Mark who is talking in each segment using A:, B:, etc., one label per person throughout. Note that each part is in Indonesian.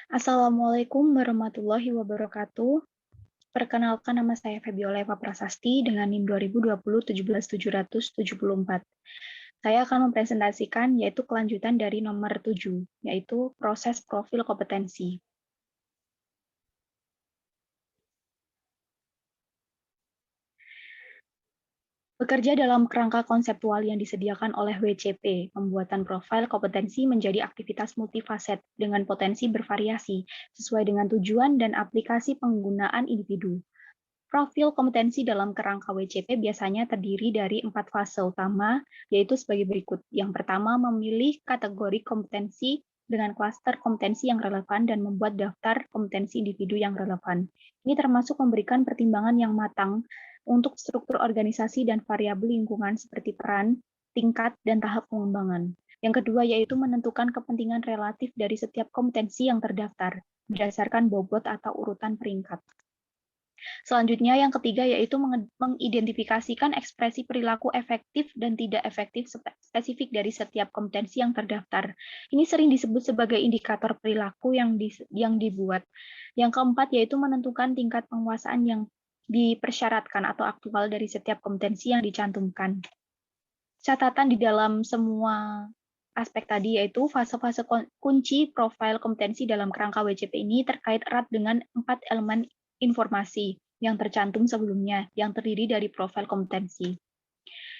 A: Assalamualaikum warahmatullahi wabarakatuh. Perkenalkan nama saya Febiola Eva Prasasti dengan NIM 2020 17774. Saya akan mempresentasikan yaitu kelanjutan dari nomor 7, yaitu proses profil kompetensi. Bekerja dalam kerangka konseptual yang disediakan oleh WCP, pembuatan profil kompetensi menjadi aktivitas multifaset dengan potensi bervariasi sesuai dengan tujuan dan aplikasi penggunaan individu. Profil kompetensi dalam kerangka WCP biasanya terdiri dari 4 fase utama, yaitu sebagai berikut. Yang pertama, memilih kategori kompetensi dengan klaster kompetensi yang relevan dan membuat daftar kompetensi individu yang relevan. Ini termasuk memberikan pertimbangan yang matang untuk struktur organisasi dan variabel lingkungan seperti peran, tingkat, dan tahap pengembangan. Yang kedua yaitu menentukan kepentingan relatif dari setiap kompetensi yang terdaftar berdasarkan bobot atau urutan peringkat. Selanjutnya, yang ketiga yaitu mengidentifikasikan ekspresi perilaku efektif dan tidak efektif spesifik dari setiap kompetensi yang terdaftar. Ini sering disebut sebagai indikator perilaku yang dibuat. Yang keempat yaitu menentukan tingkat penguasaan yang dipersyaratkan atau aktual dari setiap kompetensi yang dicantumkan. Catatan di dalam semua aspek tadi yaitu fase-fase kunci profil kompetensi dalam kerangka WCP ini terkait erat dengan 4 elemen informasi yang tercantum sebelumnya yang terdiri dari profil kompetensi.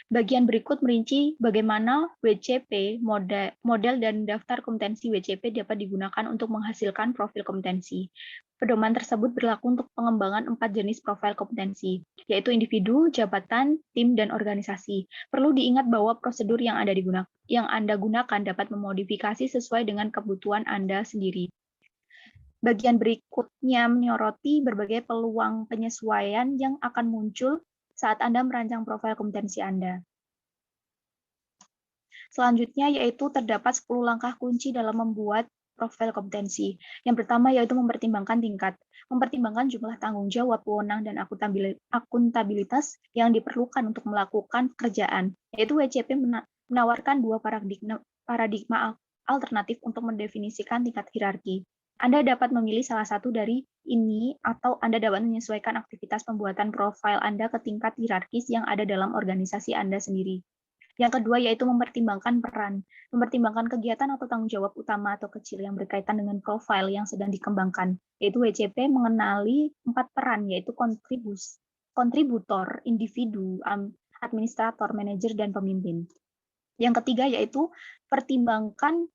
A: Bagian berikut merinci bagaimana WCP, model dan daftar kompetensi WCP dapat digunakan untuk menghasilkan profil kompetensi. Pedoman tersebut berlaku untuk pengembangan 4 jenis profil kompetensi, yaitu individu, jabatan, tim, dan organisasi. Perlu diingat bahwa prosedur yang Anda gunakan dapat memodifikasi sesuai dengan kebutuhan Anda sendiri. Bagian berikutnya menyoroti berbagai peluang penyesuaian yang akan muncul saat Anda merancang profil kompetensi Anda. Selanjutnya yaitu terdapat 10 langkah kunci dalam membuat profil kompetensi. Yang pertama yaitu mempertimbangkan tingkat. Mempertimbangkan jumlah tanggung jawab, wewenang, dan akuntabilitas yang diperlukan untuk melakukan pekerjaan. Yaitu WCP menawarkan dua paradigma alternatif untuk mendefinisikan tingkat hierarki. Anda dapat memilih salah satu dari ini atau Anda dapat menyesuaikan aktivitas pembuatan profil Anda ke tingkat hierarkis yang ada dalam organisasi Anda sendiri. Yang kedua yaitu mempertimbangkan peran, mempertimbangkan kegiatan atau tanggung jawab utama atau kecil yang berkaitan dengan profil yang sedang dikembangkan, yaitu WCP mengenali 4 peran, yaitu kontributor, individu, administrator, manajer, dan pemimpin. Yang ketiga yaitu pertimbangkan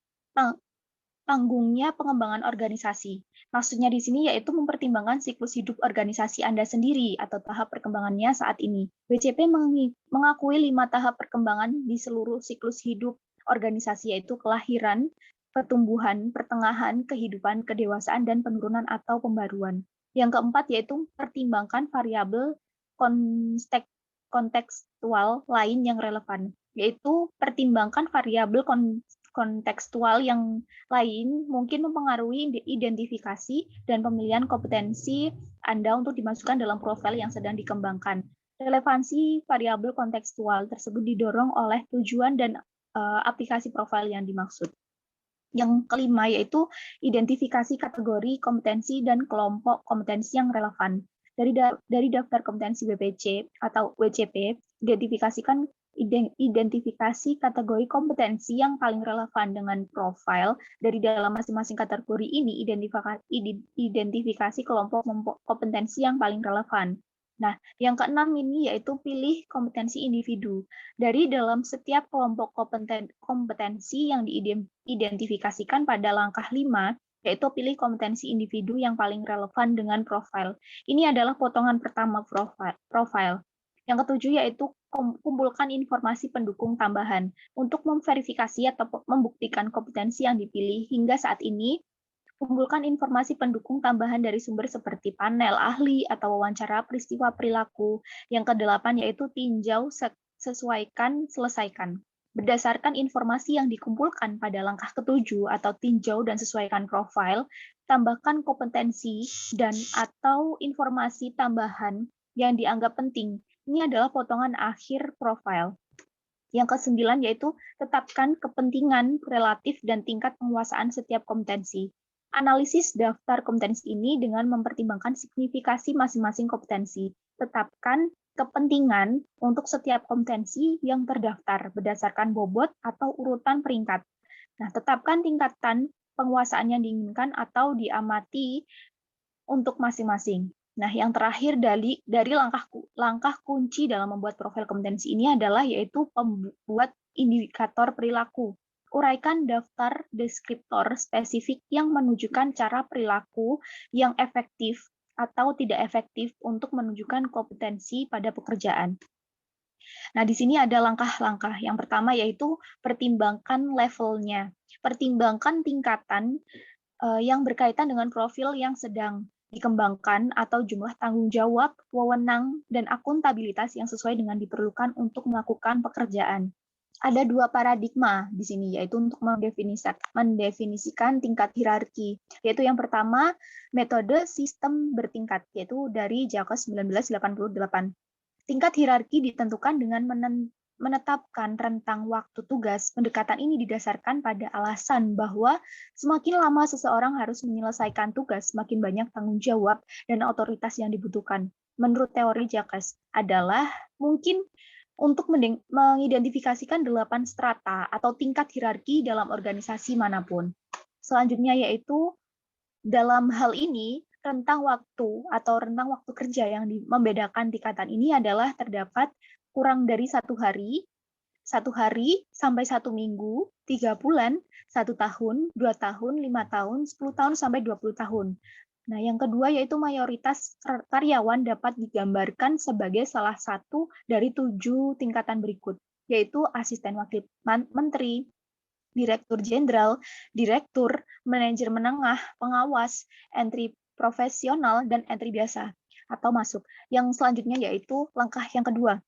A: tanggungnya pengembangan organisasi. Maksudnya di sini yaitu mempertimbangkan siklus hidup organisasi Anda sendiri atau tahap perkembangannya saat ini. WCP mengakui 5 tahap perkembangan di seluruh siklus hidup organisasi, yaitu kelahiran, pertumbuhan, pertengahan, kehidupan, kedewasaan, dan penurunan atau pembaruan. Yang keempat yaitu pertimbangkan variabel kontekstual lain yang relevan, yaitu pertimbangkan variabel kontekstual yang lain mungkin mempengaruhi identifikasi dan pemilihan kompetensi Anda untuk dimasukkan dalam profil yang sedang dikembangkan. Relevansi variabel kontekstual tersebut didorong oleh tujuan dan aplikasi profil yang dimaksud. Yang kelima yaitu identifikasi kategori kompetensi dan kelompok kompetensi yang relevan. Dari daftar kompetensi WPC atau WCP, identifikasi kategori kompetensi yang paling relevan dengan profil. Dari dalam masing-masing kategori ini, identifikasi kelompok kompetensi yang paling relevan. Nah, yang keenam ini yaitu pilih kompetensi individu. Dari dalam setiap kelompok kompetensi yang diidentifikasikan pada langkah 5, yaitu pilih kompetensi individu yang paling relevan dengan profil. Ini adalah potongan pertama profil. Yang ketujuh yaitu kumpulkan informasi pendukung tambahan untuk memverifikasi atau membuktikan kompetensi yang dipilih. Hingga saat ini, kumpulkan informasi pendukung tambahan dari sumber seperti panel ahli atau wawancara peristiwa perilaku. Yang kedelapan yaitu tinjau, sesuaikan, selesaikan. Berdasarkan informasi yang dikumpulkan pada langkah ketujuh atau tinjau dan sesuaikan profil, tambahkan kompetensi dan atau informasi tambahan yang dianggap penting. Ini adalah potongan akhir profil. Yang kesembilan yaitu tetapkan kepentingan relatif dan tingkat penguasaan setiap kompetensi. Analisis daftar kompetensi ini dengan mempertimbangkan signifikasi masing-masing kompetensi. Tetapkan kepentingan untuk setiap kompetensi yang terdaftar berdasarkan bobot atau urutan peringkat. Nah, tetapkan tingkatan penguasaan yang diinginkan atau diamati untuk masing-masing. Nah, yang terakhir dari langkah kunci dalam membuat profil kompetensi ini adalah yaitu pembuat indikator perilaku. Uraikan daftar deskriptor spesifik yang menunjukkan cara perilaku yang efektif atau tidak efektif untuk menunjukkan kompetensi pada pekerjaan. Nah, di sini ada langkah-langkah. Yang pertama yaitu pertimbangkan levelnya. Pertimbangkan tingkatan yang berkaitan dengan profil yang sedang dikembangkan atau jumlah tanggung jawab, wewenang, dan akuntabilitas yang sesuai dengan diperlukan untuk melakukan pekerjaan. Ada dua paradigma di sini, yaitu untuk mendefinisikan tingkat hierarki, yaitu yang pertama, metode sistem bertingkat, yaitu dari Jacques 1988. Tingkat hierarki ditentukan dengan menetapkan rentang waktu tugas. Pendekatan ini didasarkan pada alasan bahwa semakin lama seseorang harus menyelesaikan tugas, semakin banyak tanggung jawab dan otoritas yang dibutuhkan. Menurut teori Jacques adalah mungkin untuk mengidentifikasikan 8 strata atau tingkat hierarki dalam organisasi manapun. Selanjutnya yaitu dalam hal ini rentang waktu kerja yang membedakan tingkatan ini adalah terdapat kurang dari 1 hari, 1 hari sampai 1 minggu, 3 bulan, 1 tahun, 2 tahun, 5 tahun, 10 tahun sampai 20 tahun. Nah, yang kedua yaitu mayoritas karyawan dapat digambarkan sebagai salah satu dari 7 tingkatan berikut, yaitu asisten wakil menteri, direktur jenderal, direktur, manajer menengah, pengawas, entry profesional, dan entry biasa atau masuk. Yang selanjutnya yaitu langkah yang kedua.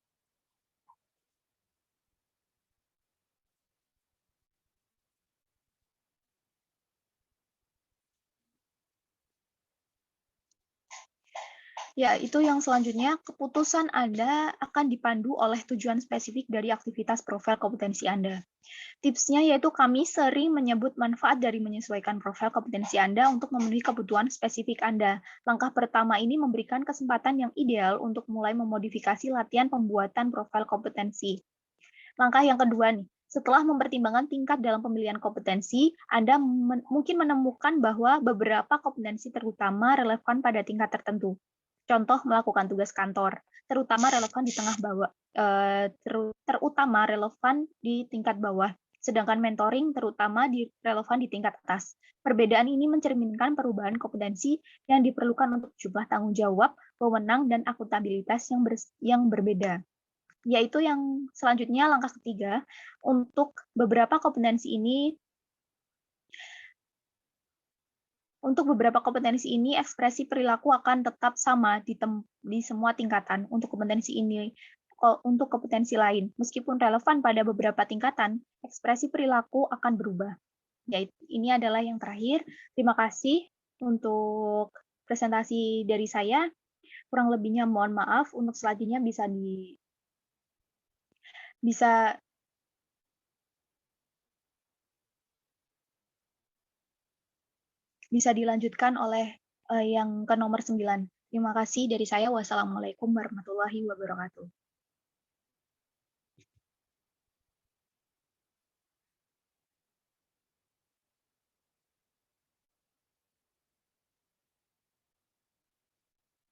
A: Ya, itu yang selanjutnya, keputusan Anda akan dipandu oleh tujuan spesifik dari aktivitas profil kompetensi Anda. Tipsnya yaitu kami sering menyebut manfaat dari menyesuaikan profil kompetensi Anda untuk memenuhi kebutuhan spesifik Anda. Langkah pertama ini memberikan kesempatan yang ideal untuk mulai memodifikasi latihan pembuatan profil kompetensi. Langkah yang kedua nih, setelah mempertimbangkan tingkat dalam pemilihan kompetensi, Anda mungkin menemukan bahwa beberapa kompetensi terutama relevan pada tingkat tertentu. Contoh melakukan tugas kantor, terutama relevan di tengah bawah, terutama relevan di tingkat bawah, sedangkan mentoring terutama relevan di tingkat atas. Perbedaan ini mencerminkan perubahan kompetensi yang diperlukan untuk jumlah tanggung jawab, wewenang, dan akuntabilitas yang berbeda. Yaitu yang selanjutnya langkah ketiga, untuk beberapa kompetensi ini ekspresi perilaku akan tetap sama di semua tingkatan. Untuk kompetensi lain, meskipun relevan pada beberapa tingkatan, ekspresi perilaku akan berubah. Yaitu ini adalah yang terakhir. Terima kasih untuk presentasi dari saya. Kurang lebihnya mohon maaf. Untuk selanjutnya bisa dilanjutkan oleh yang ke nomor 9. Terima kasih dari saya. Wassalamualaikum warahmatullahi wabarakatuh.